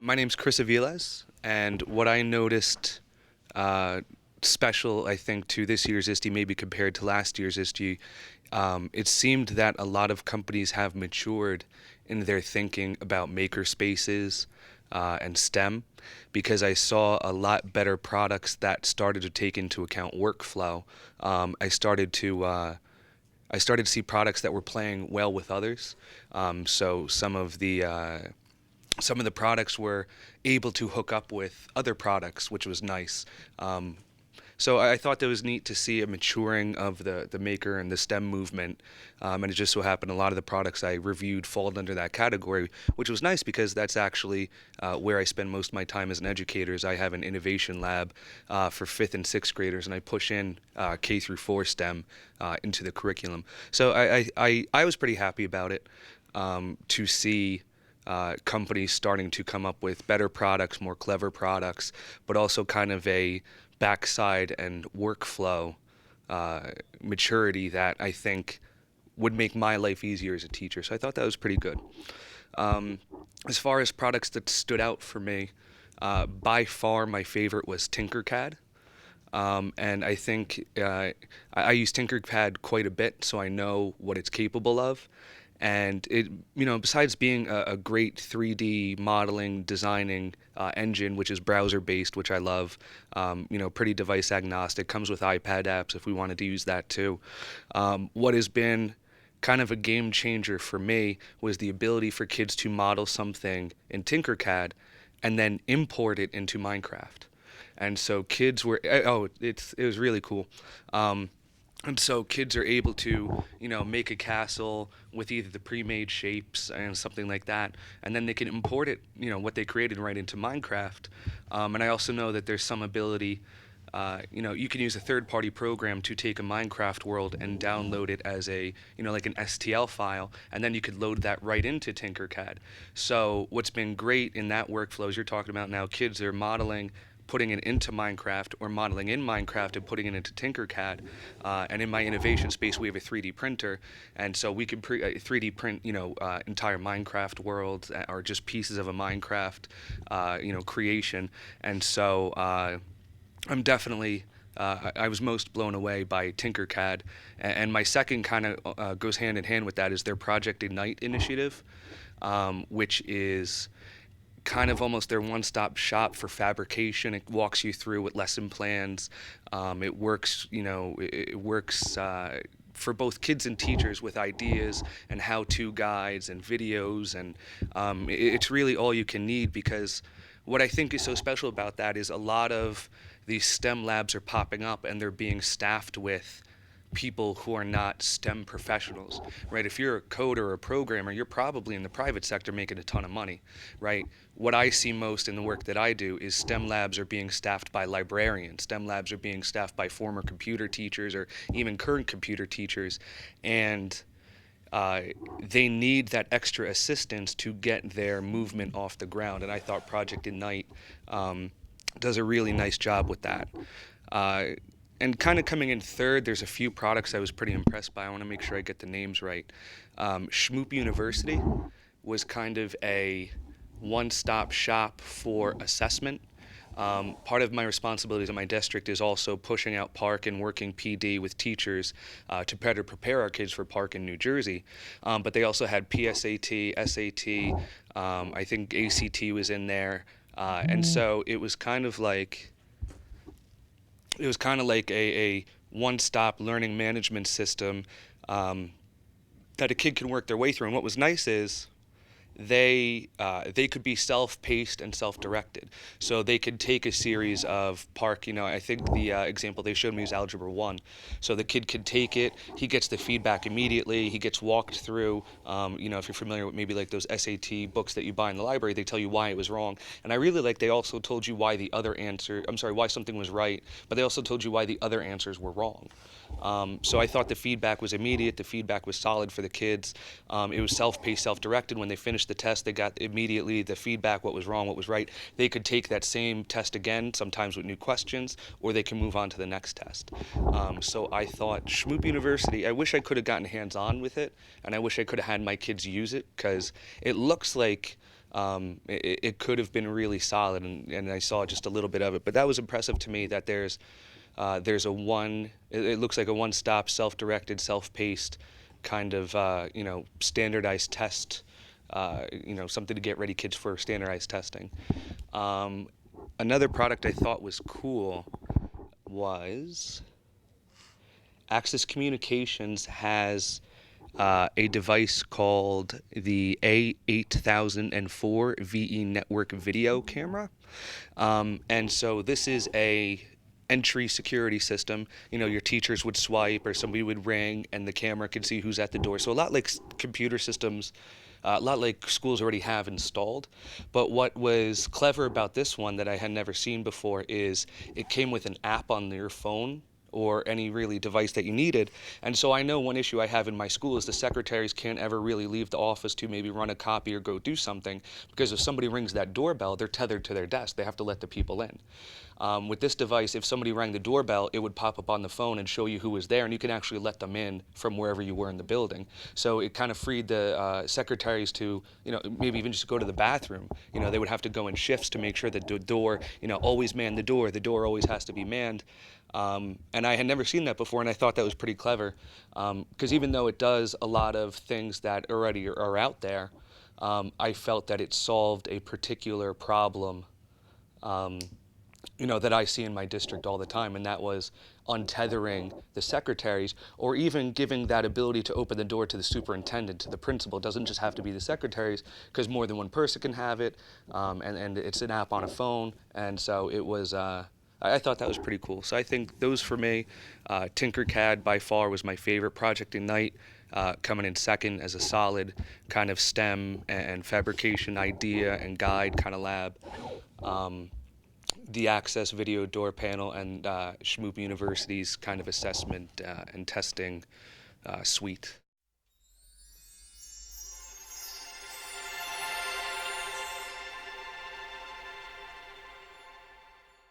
My name's Chris Aviles, and what I noticed uh, special, I think, to this year's ISTE, maybe compared to last year's ISTE, it seemed that a lot of companies have matured in their thinking about maker spaces and STEM, because I saw a lot better products that started to take into account workflow. I started to see products that were playing well with others. So some of the products were able to hook up with other products, which was nice. So I thought that was neat to see a maturing of the maker and the STEM movement. And it just so happened a lot of the products I reviewed fall under that category, which was nice because that's actually where I spend most of my time as an educator. Is I have an innovation lab for fifth and sixth graders, and I push in K through 4 STEM into the curriculum. So I was pretty happy about it, to see companies starting to come up with better products, more clever products, but also kind of a backside and workflow maturity that I think would make my life easier as a teacher. So I thought that was pretty good. Um, as far as products that stood out for me, by far my favorite was Tinkercad. And I think I use Tinkercad quite a bit, so I know what it's capable of. And it, besides being a great 3D modeling, designing engine, which is browser based, which I love, pretty device agnostic, comes with iPad apps if we wanted to use that too. What has been kind of a game changer for me was the ability for kids to model something in Tinkercad and then import it into Minecraft. And so kids were, it was really cool. And so kids are able to, make a castle with either the pre-made shapes and something like that, and then they can import it, what they created right into Minecraft. And I also know that there's some ability, you can use a third-party program to take a Minecraft world and download it as a, like an STL file, and then you could load that right into Tinkercad. So what's been great in that workflow, as you're talking about now, kids are modeling, putting it into Minecraft, or modeling in Minecraft and putting it into Tinkercad. And in my innovation space, we have a 3D printer, and so we can 3D print, entire Minecraft worlds, or just pieces of a Minecraft, creation. And so I'm definitely. I was most blown away by Tinkercad, and my second kind of goes hand in hand with that is their Project Ignite initiative, which is kind of almost their one-stop shop for fabrication. It walks you through with lesson plans. It works, it works for both kids and teachers with ideas and how-to guides and videos, and it's really all you can need, because what I think is so special about that is a lot of these STEM labs are popping up and they're being staffed with people who are not STEM professionals, right? If you're a coder or a programmer, you're probably in the private sector making a ton of money, right? What I see most in the work that I do is STEM labs are being staffed by librarians. STEM labs are being staffed by former computer teachers or even current computer teachers, and they need that extra assistance to get their movement off the ground. And I thought Project Ignite does a really nice job with that. Uh, and kind of coming in third, there's a few products I was pretty impressed by. I want to make sure I get the names right. Schmoop University was kind of a one-stop shop for assessment. Part of my responsibilities in my district is also pushing out Park and working PD with teachers to better prepare our kids for Park in New Jersey. But they also had PSAT, SAT, I think ACT was in there. And so it was kind of like a one-stop learning management system that a kid can work their way through. And what was nice is they could be self-paced and self-directed. So they could take a series of Park, I think the example they showed me was Algebra 1. So the kid could take it, he gets the feedback immediately, he gets walked through, if you're familiar with maybe like those SAT books that you buy in the library, they tell you why it was wrong. And I really like they also told you why why something was right, but they also told you why the other answers were wrong. So I thought the feedback was immediate, the feedback was solid for the kids. It was self-paced, self-directed. When they finished the test, they got immediately the feedback, what was wrong, what was right. They could take that same test again, sometimes with new questions, or they can move on to the next test. So I thought Schmoop University, I wish I could have gotten hands-on with it, and I wish I could have had my kids use it, because it looks like It could have been really solid, and I saw just a little bit of it. But that was impressive to me that there's a one. It looks like a one-stop, self-directed, self-paced kind of standardized test. Something to get ready kids for standardized testing. Um, Another product I thought was cool was Access Communications has a device called the A8004 VE network video camera. And so this is a entry security system. Your teachers would swipe or somebody would ring and the camera could see who's at the door. So a lot like computer systems, a lot like schools already have installed. But what was clever about this one that I had never seen before is it came with an app on your phone or any really device that you needed. And so I know one issue I have in my school is the secretaries can't ever really leave the office to maybe run a copy or go do something, because if somebody rings that doorbell, they're tethered to their desk. They have to let the people in. With this device, if somebody rang the doorbell, it would pop up on the phone and show you who was there, and you can actually let them in from wherever you were in the building. So it kind of freed the secretaries to, maybe even just go to the bathroom. They would have to go in shifts to make sure that the door, always man the door. The door always has to be manned. And I had never seen that before, and I thought that was pretty clever. Because even though it does a lot of things that already are out there, I felt that it solved a particular problem that I see in my district all the time, and that was untethering the secretaries, or even giving that ability to open the door to the superintendent, to the principal. It doesn't just have to be the secretaries, because more than one person can have it, and it's an app on a phone, and so it was. I thought that was pretty cool. So I think those for me, Tinkercad by far was my favorite project Ignite, coming in second as a solid kind of STEM and fabrication idea and guide kind of lab. Um, the Access Video Door Panel and Schmoop University's kind of assessment and testing suite.